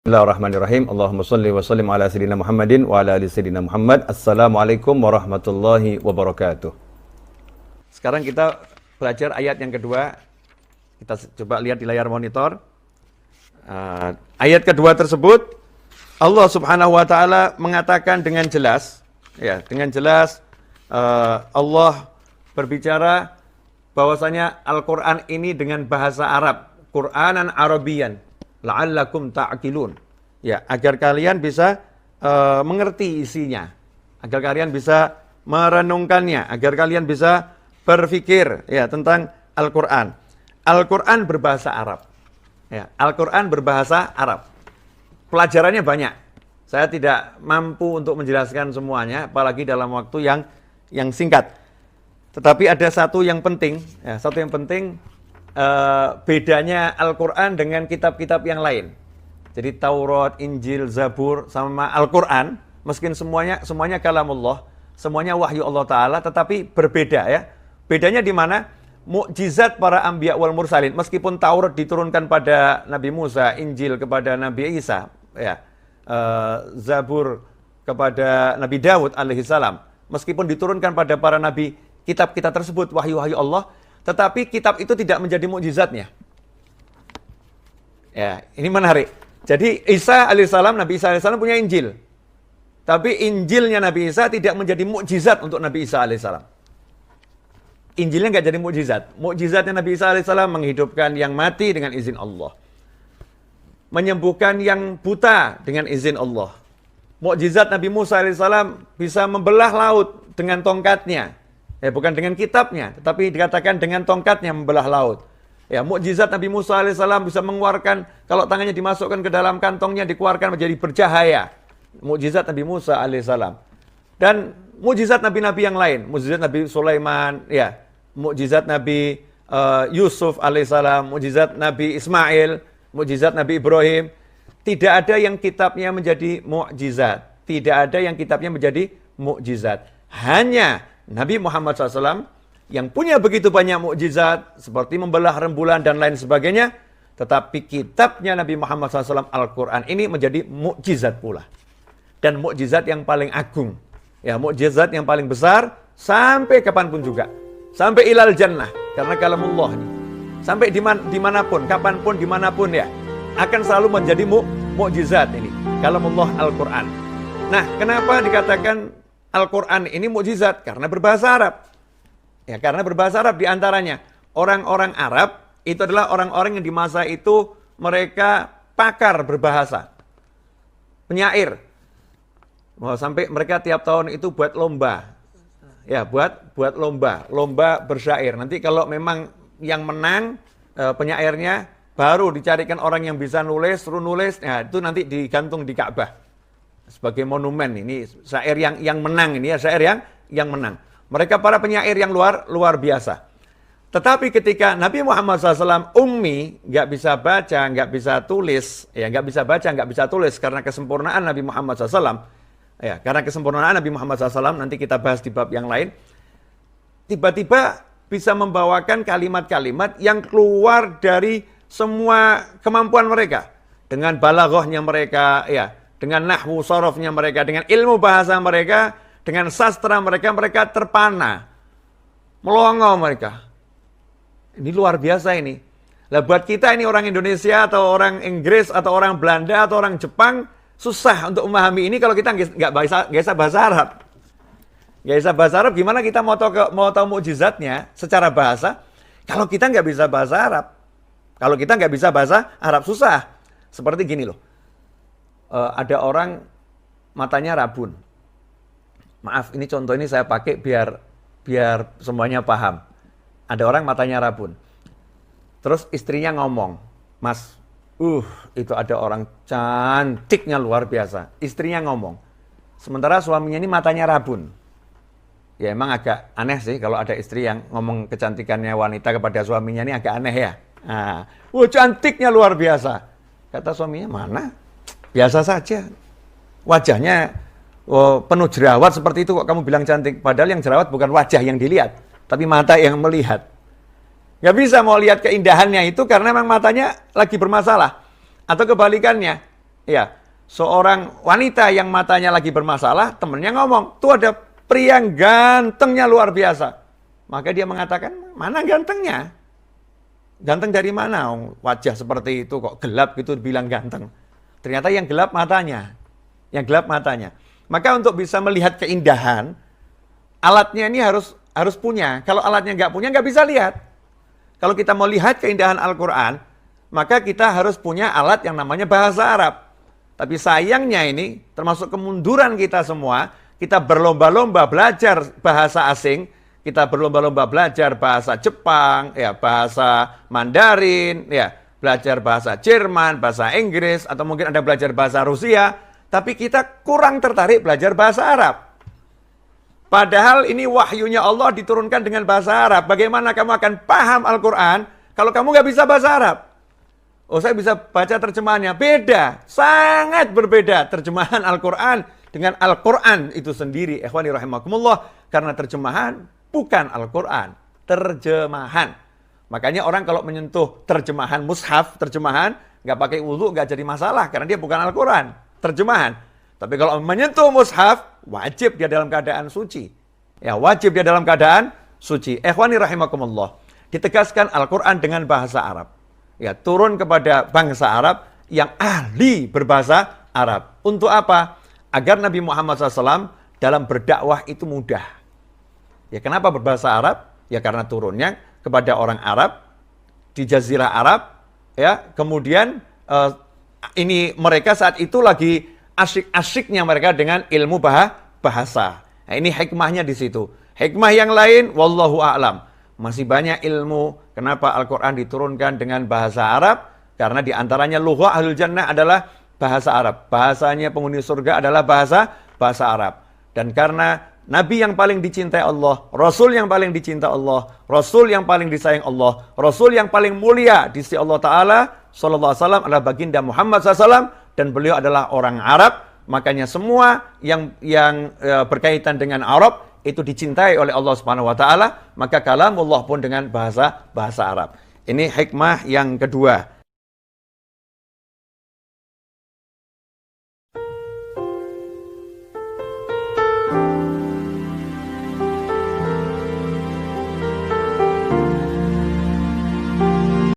Bismillahirrahmanirrahim. Allahumma salli wa sallim ala sayyidina Muhammadin wa ala ali sayyidina Muhammad. Assalamualaikum warahmatullahi wabarakatuh. Sekarang kita belajar ayat yang kedua. Kita coba lihat di layar monitor. Ayat kedua tersebut Allah Subhanahu wa taala mengatakan dengan jelas, Allah berbicara bahwasanya Al-Qur'an ini dengan bahasa Arab, Qur'anan Arabiyan. La'allakum ta'qilun. Ya, agar kalian bisa mengerti isinya, agar kalian bisa merenungkannya, agar kalian bisa berpikir ya tentang Al-Qur'an. Al-Qur'an berbahasa Arab. Ya, Al-Qur'an berbahasa Arab. Pelajarannya banyak. Saya tidak mampu untuk menjelaskan semuanya, apalagi dalam waktu yang singkat. Tetapi ada satu yang penting, bedanya Al-Quran dengan kitab-kitab yang lain. Jadi Taurat, Injil, Zabur sama Al-Quran, meskipun semuanya kalamullah, semuanya wahyu Allah Ta'ala, tetapi berbeda ya. Bedanya di mana? Mukjizat para anbiya wal mursalin, meskipun Taurat diturunkan pada Nabi Musa, Injil kepada Nabi Isa, ya, Zabur kepada Nabi Daud alaihissalam, meskipun diturunkan pada para nabi, kitab-kitab tersebut wahyu-wahyu Allah, tetapi kitab itu tidak menjadi mukjizatnya. Ya, ini menarik. Jadi Isa alaihissalam, Nabi Isa alaihissalam punya Injil. Tapi Injilnya Nabi Isa tidak menjadi mukjizat untuk Nabi Isa alaihissalam. Injilnya nggak jadi mukjizat. Mukjizatnya Nabi Isa alaihissalam menghidupkan yang mati dengan izin Allah. Menyembuhkan yang buta dengan izin Allah. Mukjizat Nabi Musa alaihissalam bisa membelah laut dengan tongkatnya. Ya, bukan dengan kitabnya, tetapi dikatakan dengan tongkatnya membelah laut. Ya, mukjizat Nabi Musa alaihissalam bisa mengeluarkan, kalau tangannya dimasukkan ke dalam kantongnya, dikeluarkan menjadi bercahaya. Mukjizat Nabi Musa alaihissalam. Dan mukjizat nabi-nabi yang lain, mukjizat Nabi Sulaiman, ya, mukjizat Nabi Yusuf alaihissalam, mukjizat Nabi Ismail, mukjizat Nabi Ibrahim. Tidak ada yang kitabnya menjadi mukjizat. Tidak ada yang kitabnya menjadi mukjizat. Hanya Nabi Muhammad SAW yang punya begitu banyak mukjizat seperti membelah rembulan dan lain sebagainya, tetapi kitabnya Nabi Muhammad SAW Al-Quran ini menjadi mukjizat pula, dan mukjizat yang paling agung, ya, mukjizat yang paling besar sampai kapanpun juga, sampai ilal jannah, karena kalamullah ini sampai dimanapun, kapanpun, dimanapun ya, akan selalu menjadi mukjizat ini kalamullah Al-Quran. Nah, kenapa dikatakan Al-Quran ini mukjizat? Karena berbahasa Arab. Ya, karena berbahasa Arab diantaranya. Orang-orang Arab itu adalah orang-orang yang di masa itu mereka pakar berbahasa. Penyair. Sampai mereka tiap tahun itu buat lomba. Ya, buat lomba bersyair. Nanti kalau memang yang menang penyairnya, baru dicarikan orang yang bisa nulis, suruh nulis. Nah, itu nanti digantung di Ka'bah sebagai monumen. Ini syair yang menang, ini ya, syair yang menang. Mereka para penyair yang luar biasa. Tetapi ketika Nabi Muhammad SAW ummi, nggak bisa baca, nggak bisa tulis, ya, nggak bisa baca, nggak bisa tulis karena kesempurnaan Nabi Muhammad SAW. Ya, karena kesempurnaan Nabi Muhammad SAW, nanti kita bahas di bab yang lain. Tiba-tiba bisa membawakan kalimat-kalimat yang keluar dari semua kemampuan mereka, dengan balaghahnya mereka, ya, dengan nahwu sorofnya mereka, dengan ilmu bahasa mereka, dengan sastra mereka, mereka terpana, melongo mereka. Ini luar biasa ini. Lah buat kita ini orang Indonesia atau orang Inggris atau orang Belanda atau orang Jepang, susah untuk memahami ini kalau kita nggak bisa bahasa Arab. Nggak bisa bahasa Arab, gimana kita mau tahu mukjizatnya secara bahasa kalau kita nggak bisa bahasa Arab? Kalau kita nggak bisa bahasa Arab, susah. Seperti gini loh. Ada orang matanya rabun. Maaf, ini contoh ini saya pakai biar semuanya paham. Ada orang matanya rabun. Terus istrinya ngomong, "Mas, itu ada orang cantiknya luar biasa." Istrinya ngomong. Sementara suaminya ini matanya rabun. Ya emang agak aneh sih kalau ada istri yang ngomong kecantikannya wanita kepada suaminya, ini agak aneh ya. Nah, cantiknya luar biasa. Kata suaminya, "Mana? Biasa saja. Wajahnya penuh jerawat seperti itu kok kamu bilang cantik." Padahal yang jerawat bukan wajah yang dilihat, tapi mata yang melihat. Gak bisa mau lihat keindahannya itu karena memang matanya lagi bermasalah. Atau kebalikannya, Ya, seorang wanita yang matanya lagi bermasalah, temennya ngomong, tuh ada pria yang gantengnya luar biasa. Maka dia mengatakan, mana gantengnya? Ganteng dari mana? Wajah seperti itu kok gelap gitu bilang ganteng. Ternyata yang gelap matanya. Yang gelap matanya. Maka untuk bisa melihat keindahan, alatnya ini harus punya. Kalau alatnya nggak punya, nggak bisa lihat. Kalau kita mau lihat keindahan Al-Quran, maka kita harus punya alat yang namanya bahasa Arab. Tapi sayangnya ini, termasuk kemunduran kita semua, kita berlomba-lomba belajar bahasa asing, kita berlomba-lomba belajar bahasa Jepang, ya, bahasa Mandarin, ya, belajar bahasa Jerman, bahasa Inggris, atau mungkin ada belajar bahasa Rusia, tapi kita kurang tertarik belajar bahasa Arab. Padahal ini wahyunya Allah diturunkan dengan bahasa Arab. Bagaimana kamu akan paham Al-Quran kalau kamu nggak bisa bahasa Arab? Oh, saya bisa baca terjemahannya. Beda, sangat berbeda terjemahan Al-Quran dengan Al-Quran itu sendiri. Ikhwani rahimakumullah, karena terjemahan bukan Al-Quran, terjemahan. Makanya orang kalau menyentuh terjemahan mushaf, terjemahan, nggak pakai wudu, nggak jadi masalah, karena dia bukan Al-Quran, terjemahan. Tapi kalau menyentuh mushaf, wajib dia dalam keadaan suci. Ya, wajib dia dalam keadaan suci. Ikhwani rahimakumullah, ditegaskan Al-Quran dengan bahasa Arab. Ya, turun kepada bangsa Arab yang ahli berbahasa Arab. Untuk apa? Agar Nabi Muhammad SAW dalam berdakwah itu mudah. Ya, kenapa berbahasa Arab? Ya, karena turunnya kepada orang Arab di Jazirah Arab. Ya, kemudian ini mereka saat itu lagi asyik-asyiknya mereka dengan ilmu bahasa. Nah, ini hikmahnya di situ. Hikmah yang lain, wallahu a'lam. Masih banyak ilmu kenapa Al-Quran diturunkan dengan bahasa Arab. Karena diantaranya lughah ahlul jannah adalah bahasa Arab. Bahasanya penghuni surga adalah bahasa Arab. Dan karena Nabi yang paling dicintai Allah, Rasul yang paling dicintai Allah, Rasul yang paling disayang Allah, Rasul yang paling mulia di sisi Allah Ta'ala, Sallallahu Alaihi Wasallam adalah baginda Muhammad SAW, dan beliau adalah orang Arab. Makanya semua yang berkaitan dengan Arab itu dicintai oleh Allah Subhanahu wa taala, maka kalamullah pun dengan bahasa Arab. Ini hikmah yang kedua.